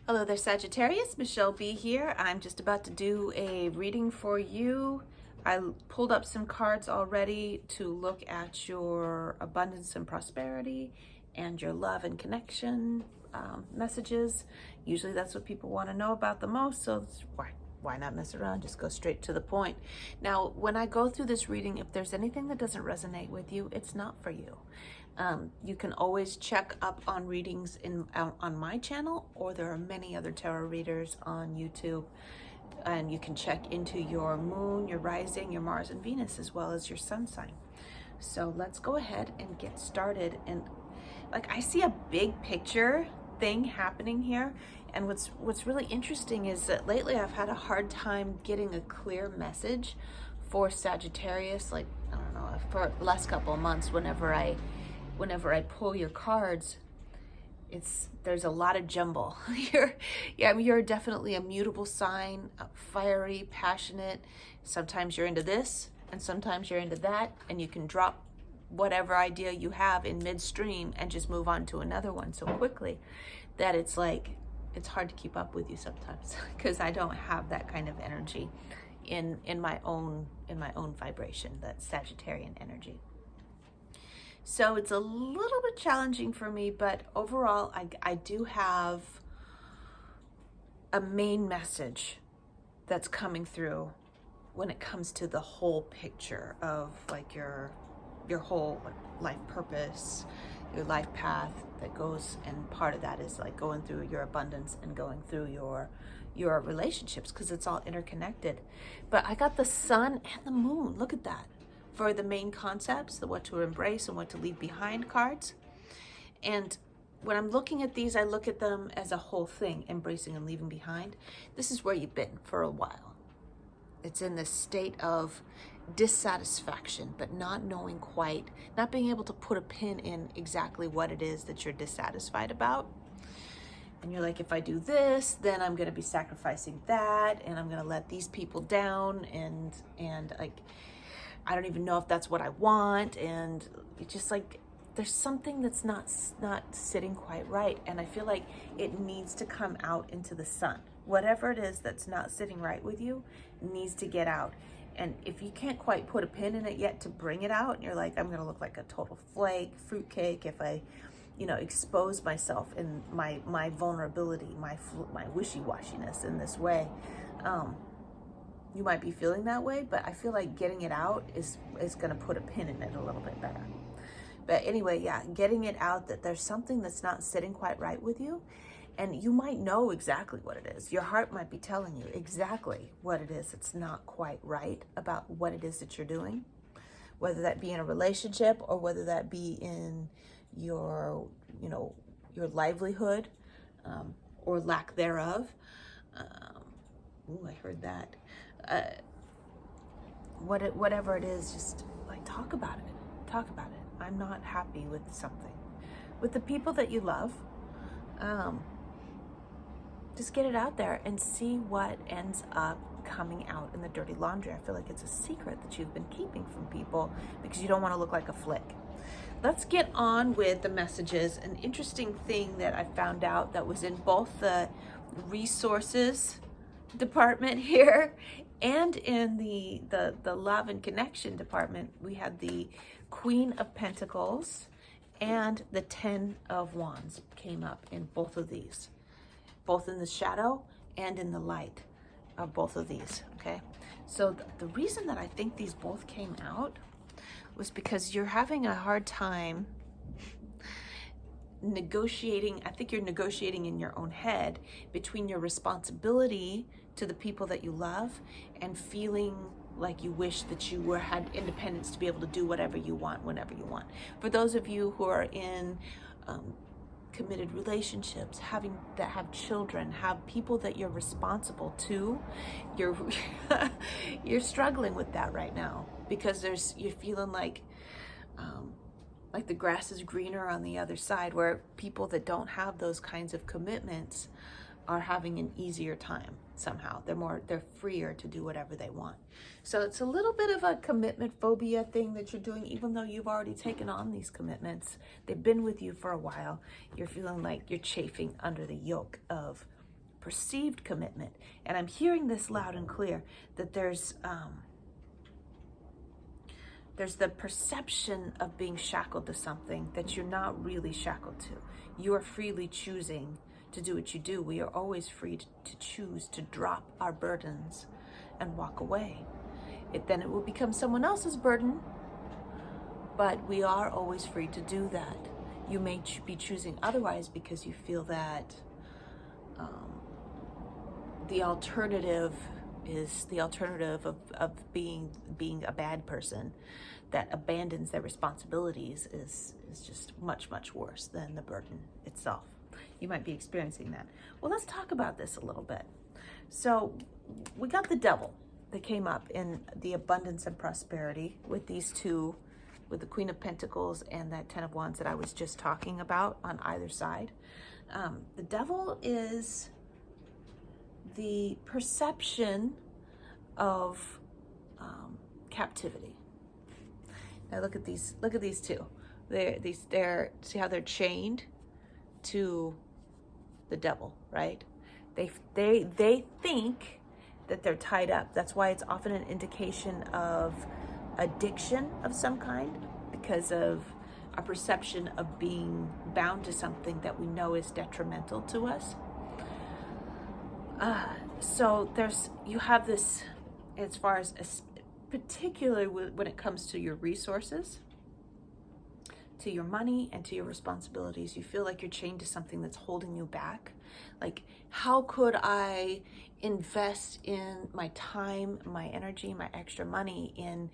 Hello there, Sagittarius. Michele B here. I'm just about to do a reading for you. I pulled up some cards already to look at your abundance and prosperity and your love and connection messages. Usually that's what people want to know about the most, so why not mess around? Just go straight to the point. Now, when I go through this reading, if there's anything that doesn't resonate with you, it's not for you. You can always check up on readings on my channel, or there are many other tarot readers on YouTube, and you can check into your moon, your rising, your Mars and Venus, as well as your sun sign. So let's go ahead and get started. And like, I see a big picture thing happening here, and what's really interesting is that lately I've had a hard time getting a clear message for Sagittarius. Like, I don't know, for the last couple of months, whenever I pull your cards, there's a lot of jumble. You're definitely a mutable sign, fiery, passionate. Sometimes you're into this and sometimes you're into that, and you can drop whatever idea you have in midstream and just move on to another one so quickly that it's hard to keep up with you sometimes, because I don't have that kind of energy in my own vibration, that Sagittarian energy. So it's a little bit challenging for me, but overall, I do have a main message that's coming through when it comes to the whole picture of like your whole life purpose, your life path that goes, and part of that is like going through your abundance and going through your relationships, because it's all interconnected. But I got the sun and the moon. Look at that. For the main concepts, the what to embrace and what to leave behind cards. And when I'm looking at these, I look at them as a whole thing, embracing and leaving behind. This is where you've been for a while. It's in this state of dissatisfaction, but not knowing quite, not being able to put a pin in exactly what it is that you're dissatisfied about. And you're like, if I do this, then I'm going to be sacrificing that, and I'm going to let these people down, and like, I don't even know if that's what I want. And it's just like, there's something that's not sitting quite right. And I feel like it needs to come out into the sun. Whatever it is that's not sitting right with you needs to get out. And if you can't quite put a pin in it yet to bring it out, and you're like, I'm going to look like a total fruitcake if I, expose myself in my vulnerability, my wishy-washiness in this way. You might be feeling that way, but I feel like getting it out is going to put a pin in it a little bit better. But anyway, yeah, getting it out that there's something that's not sitting quite right with you, and you might know exactly what it is. Your heart might be telling you exactly what it is that's not quite right about what it is that you're doing, whether that be in a relationship or whether that be in your livelihood, or lack thereof. I heard that. Whatever it is, just like talk about it. I'm not happy with something, with the people that you love. Just get it out there and see what ends up coming out in the dirty laundry. I feel like it's a secret that you've been keeping from people because you don't want to look like a flick. Let's get on with the messages. An interesting thing that I found out that was in both the resources department here and in the love and connection department, we had the Queen of Pentacles and the 10 of Wands came up in both of these, both in the shadow and in the light of both of these. Okay, so the reason that I think these both came out was because you're having a hard time negotiating. I think you're negotiating in your own head between your responsibility to the people that you love and feeling like you wish that you had independence to be able to do whatever you want whenever you want. For those of you who are in committed relationships, that have children, have people that you're responsible to, you're struggling with that right now, because you're feeling like the grass is greener on the other side, where people that don't have those kinds of commitments are having an easier time somehow. They're freer to do whatever they want. So it's a little bit of a commitment phobia thing that you're doing, even though you've already taken on these commitments. They've been with you for a while. You're feeling like you're chafing under the yoke of perceived commitment. And I'm hearing this loud and clear, that there's the perception of being shackled to something that you're not really shackled to. You are freely choosing to do what you do. We are always free to choose to drop our burdens and walk away. Then it will become someone else's burden, but we are always free to do that. You may be choosing otherwise because you feel that the alternative is the alternative of being a bad person that abandons their responsibilities is just much, much worse than the burden itself. You might be experiencing that. Well, let's talk about this a little bit. So we got the devil that came up in the abundance and prosperity with these two, with the Queen of Pentacles and that Ten of Wands that I was just talking about on either side. The devil is the perception of captivity. Now look at these two. They're see how they're chained to the devil, right? They think that they're tied up. That's why it's often an indication of addiction of some kind, because of a perception of being bound to something that we know is detrimental to us. So you have this, as far as particularly when it comes to your resources, to your money, and to your responsibilities, you feel like you're chained to something that's holding you back. Like, how could I invest in my time, my energy, my extra money in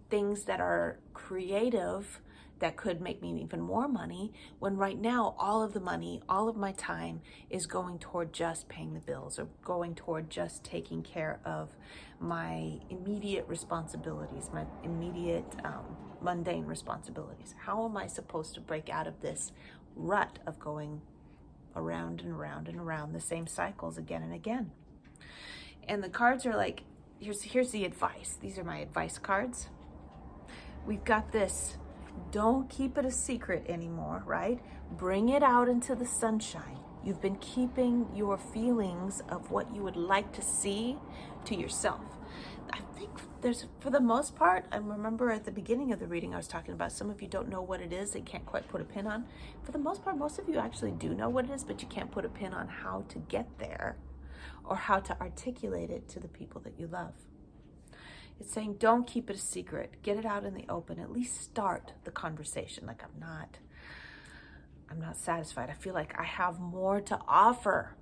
things that are creative that could make me even more money, when right now all of the money, all of my time is going toward just paying the bills, or going toward just taking care of my immediate responsibilities, my immediate mundane responsibilities. How am I supposed to break out of this rut of going around and around and around the same cycles again and again? And the cards are like, here's the advice. These are my advice cards. We've got this. Don't keep it a secret anymore, right? Bring it out into the sunshine. You've been keeping your feelings of what you would like to see to yourself. I think for the most part, I remember at the beginning of the reading I was talking about, some of you don't know what it is, they can't quite put a pin on. For the most part, most of you actually do know what it is, but you can't put a pin on how to get there or how to articulate it to the people that you love. It's saying, don't keep it a secret. Get it out in the open. At least start the conversation. Like, I'm not satisfied. I feel like I have more to offer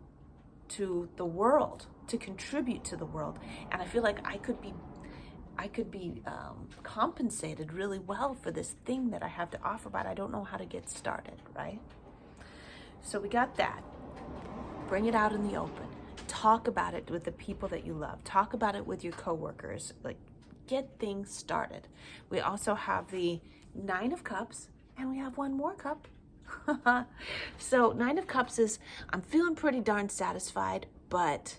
to the world, to contribute to the world. And I feel like I could be compensated really well for this thing that I have to offer, but I don't know how to get started, right? So we got that. Bring it out in the open. Talk about it with the people that you love. Talk about it with your coworkers. Like, get things started. We also have the Nine of Cups, and we have one more cup. So Nine of Cups is, I'm feeling pretty darn satisfied, but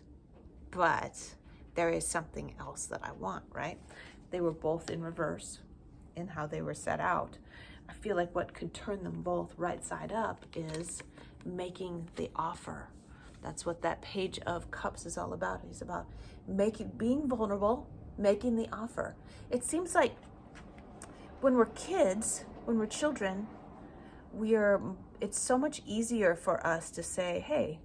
there is something else that I want, right? They were both in reverse in how they were set out. I feel like what could turn them both right side up is making the offer. That's what that Page of Cups is all about. He's about being vulnerable, making the offer. It seems like when we're kids, when we're children, it's so much easier for us to say, hey,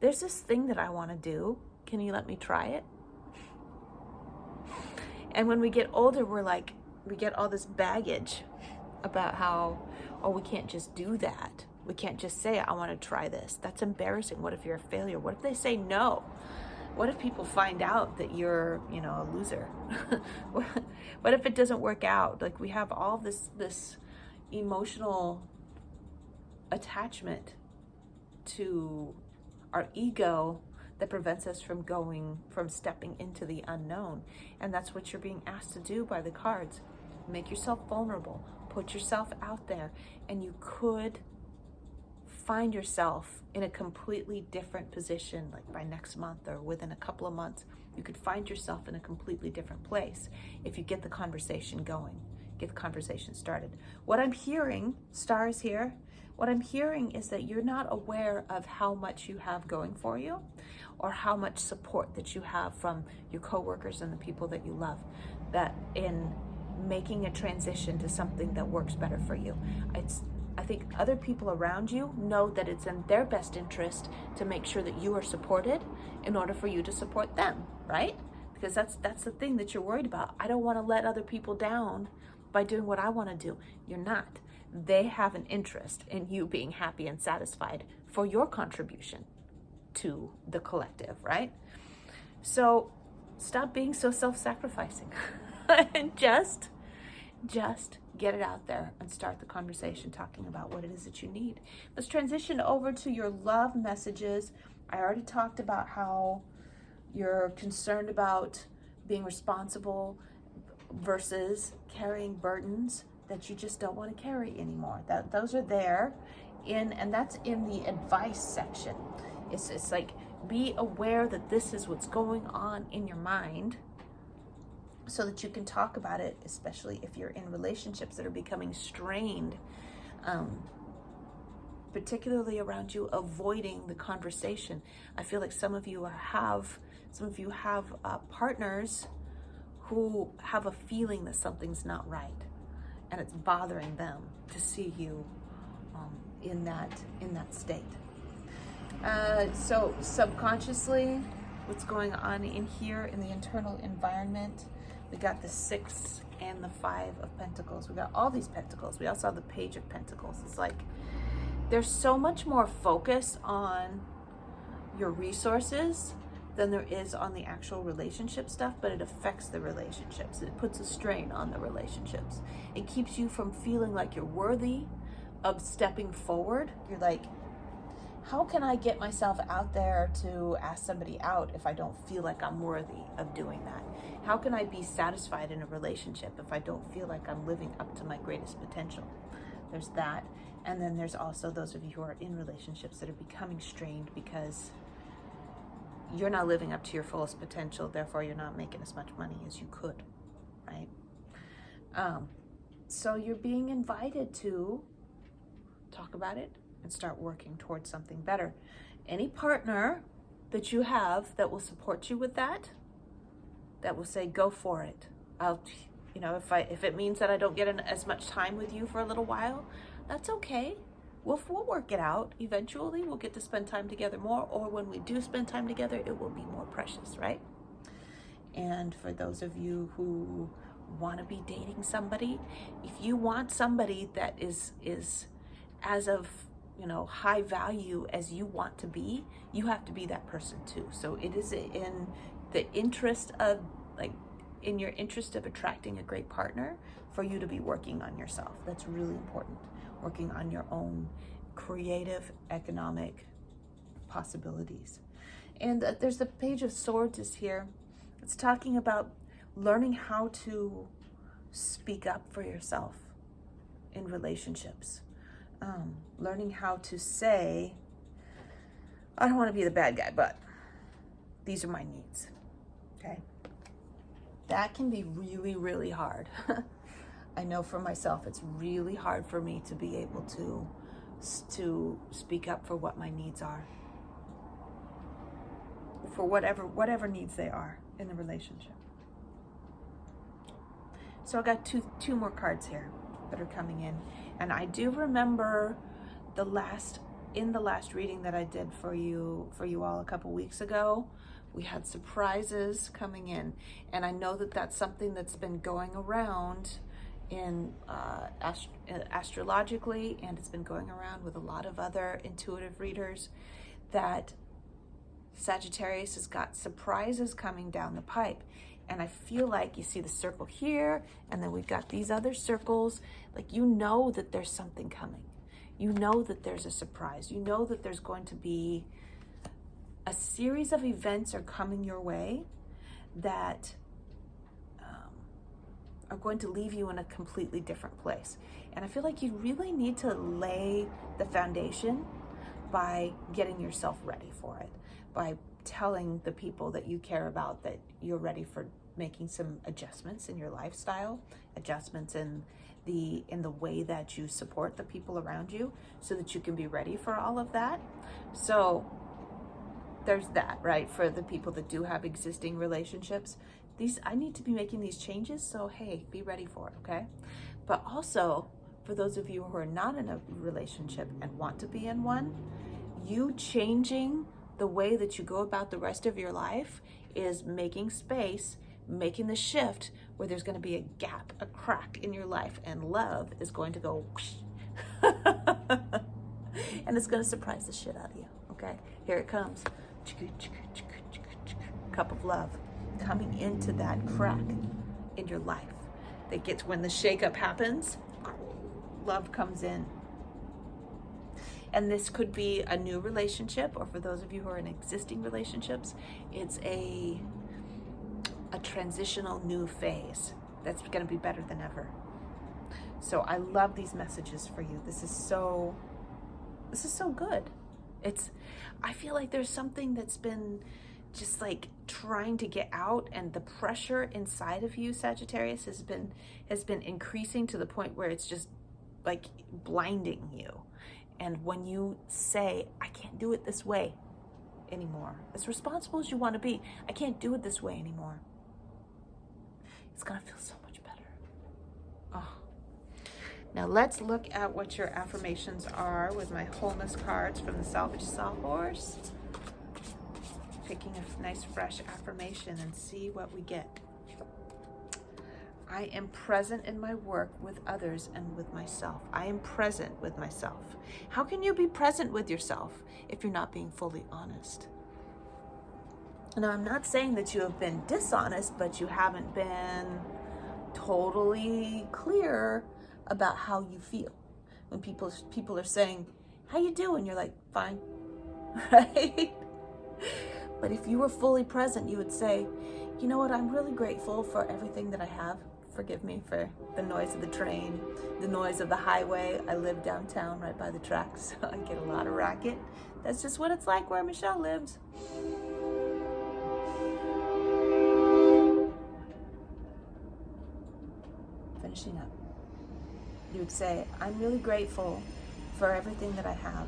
there's this thing that I want to do. Can you let me try it? And when we get older, we get all this baggage about how, oh, we can't just do that. We can't just say, I want to try this. That's embarrassing. What if you're a failure? What if they say no? What if people find out that you're, a loser? What if it doesn't work out? Like, we have all this emotional attachment to our ego that prevents us from stepping into the unknown. And that's what you're being asked to do by the cards. Make yourself vulnerable. Put yourself out there. And you could find yourself in a completely different position, like by next month or within a couple of months. You could find yourself in a completely different place if you get the conversation going. get the conversation started. What I'm hearing, stars here, what I'm hearing is that you're not aware of how much you have going for you, or how much support that you have from your coworkers and the people that you love, that in making a transition to something that works better for you. I think other people around you know that it's in their best interest to make sure that you are supported in order for you to support them, right? Because that's the thing that you're worried about. I don't want to let other people down by doing what I want to do. You're not. They have an interest in you being happy and satisfied for your contribution to the collective, right? So stop being so self-sacrificing and just get it out there and start the conversation talking about what it is that you need. Let's transition over to your love messages. I already talked about how you're concerned about being responsible versus carrying burdens that you just don't want to carry anymore. Those are there and that's in the advice section. It's like, be aware that this is what's going on in your mind so that you can talk about it, especially if you're in relationships that are becoming strained, particularly around you avoiding the conversation. I feel like some of you have partners who have a feeling that something's not right, and it's bothering them to see you in that state. So subconsciously, what's going on in here in the internal environment, we got the 6 and the 5 of Pentacles. We got all these pentacles. We also have the Page of Pentacles. It's like there's so much more focus on your resources than there is on the actual relationship stuff, but it affects the relationships. It puts a strain on the relationships. It keeps you from feeling like you're worthy of stepping forward. You're like, how can I get myself out there to ask somebody out if I don't feel like I'm worthy of doing that? How can I be satisfied in a relationship if I don't feel like I'm living up to my greatest potential? There's that. And then there's also those of you who are in relationships that are becoming strained because you're not living up to your fullest potential, therefore you're not making as much money as you could, right? So you're being invited to talk about it and start working towards something better. Any partner that you have that will support you with that will say, go for it. If it means that I don't get as much time with you for a little while, that's okay. We'll work it out. Eventually, we'll get to spend time together more, or when we do spend time together, it will be more precious, right? And for those of you who want to be dating somebody, if you want somebody that is as of high value as you want to be, you have to be that person too. So it is in the interest of in your interest of attracting a great partner for you to be working on yourself. That's really important. Working on your own creative, economic possibilities. And there's the Page of Swords is here. It's talking about learning how to speak up for yourself in relationships. Learning how to say, I don't want to be the bad guy, but these are my needs. Okay? That can be really, really hard. I know for myself, it's really hard for me to be able to speak up for what my needs are, for whatever needs they are in the relationship. So I got two more cards here that are coming in, and I do remember the last reading that I did for you all a couple weeks ago. We had surprises coming in, and I know that that's something that's been going around in astrologically, and it's been going around with a lot of other intuitive readers, that Sagittarius has got surprises coming down the pipe. And I feel like you see the circle here, and then we've got these other circles. Like, you know that there's something coming. You know that there's a surprise. You know that there's going to be a series of events are coming your way that are going to leave you in a completely different place. And I feel like you really need to lay the foundation by getting yourself ready for it, by telling the people that you care about that you're ready making some adjustments in your lifestyle, adjustments in the way that you support the people around you so that you can be ready for all of that. So there's that, right? For the people that do have existing relationships, I need to be making these changes, so hey, be ready for it, okay? But also, for those of you who are not in a relationship and want to be in one, you changing the way that you go about the rest of your life is making space, making the shift where there's going to be a gap, a crack in your life, and love is going to go whoosh. And it's going to surprise the shit out of you, okay? Here it comes. Cup of love coming into that crack in your life. That gets, when the shakeup happens, love comes in. And this could be a new relationship, or for those of you who are in existing relationships, it's a transitional new phase that's going to be better than ever. So I love these messages for you. This is so good. I feel like there's something that's been just like trying to get out, and the pressure inside of you, Sagittarius, has been increasing to the point where it's just like blinding you. And when you say, I can't do it this way anymore, as responsible as you want to be, I can't do it this way anymore, it's gonna feel so much better. Oh. Now let's look at what your affirmations are with my wholeness cards from the Salvage Sawhorse. Picking a nice fresh affirmation and see what we get. I am present in my work with others and with myself. I am present with myself. How can you be present with yourself if you're not being fully honest? Now, I'm not saying that you have been dishonest, but you haven't been totally clear about how you feel. When people are saying, how you doing? You're like, fine, right? But if you were fully present, you would say, you know what? I'm really grateful for everything that I have. Forgive me for the noise of the train, the noise of the highway. I live downtown right by the tracks, so I get a lot of racket. That's just what it's like where Michele lives. Finishing up. You would say, I'm really grateful for everything that I have.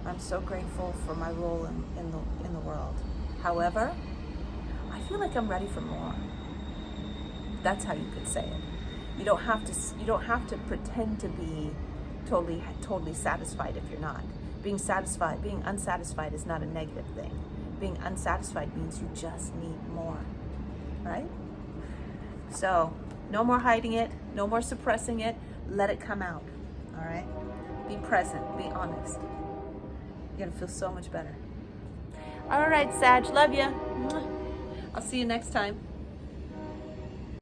I'm so grateful for my role in the world. However, I feel like I'm ready for more. That's how you could say it. You don't have to pretend to be totally satisfied if you're not. Being unsatisfied is not a negative thing. Being unsatisfied means you just need more, right? So, no more hiding it, no more suppressing it. Let it come out, all right? Be present, be honest. You're gonna feel so much better. All right, Sag, love ya. I'll see you next time.